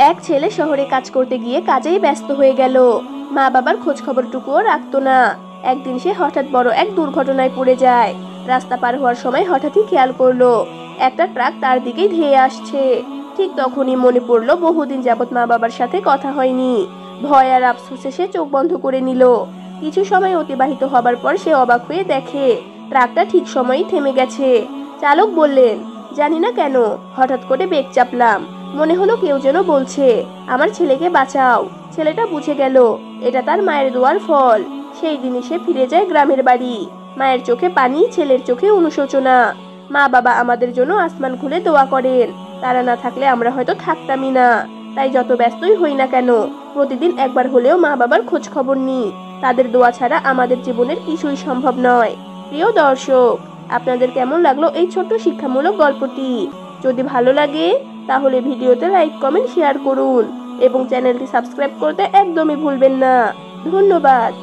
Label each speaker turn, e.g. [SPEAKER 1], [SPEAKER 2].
[SPEAKER 1] এক ছেলে শহরে কাজ করতে গিয়ে কাজেই ব্যস্ত হয়ে গেল। মা বাবার খোঁজ খবরটুকুও রাখতো না। একদিন সে হঠাৎ বড় এক দুর্ঘটনায় পড়ে যায়। রাস্তা পার হওয়ার সময় হঠাৎই খেয়াল করলো একটা ট্রাক তার দিকেই ধেয়ে আসছে। ঠিক তখনই মনে পড়লো বহুদিন যাবত মা বাবার সাথে কথা হয়নি। ভয় আর আফসোসে সে চোখ বন্ধ করে নিল। কিছু সময় অতিবাহিত হবার পর সে অবাক হয়ে দেখে ট্রাকটা ঠিক সময়ই থেমে গেছে। চালক বললেন, জানি না কেন হঠাৎ করে ব্রেক চাপলাম। মনে হলো কেউ যেন বলছে, আমার ছেলেকে বাঁচাও। ছেলেটা বুঝে গেল এটা তার মায়ের দোয়ার ফল। সেই দিনই সে ফিরে যায় গ্রামের বাড়ি। মায়ের চোখে পানি, ছেলের চোখে অনুশোচনা। মা বাবা আমাদের জন্য আসমান খুলে দোয়া করেন। তারা না থাকলে আমরা হয়তো থাকতামই না। তাই যত ব্যস্তই হই না কেন, প্রতিদিন একবার হলেও মা বাবার খোঁজ খবর নিই। তাদের দোয়া ছাড়া আমাদের জীবনের কিছুই সম্ভব নয়। প্রিয় দর্শক, আপনাদের কেমন লাগলো এই ছোট্ট শিক্ষামূলক গল্পটি? যদি ভালো লাগে তাহলে ভিডিওতে লাইক, কমেন্ট, শেয়ার করুন এবং চ্যানেলটি সাবস্ক্রাইব করতে একদমই ভুলবেন না। ধন্যবাদ।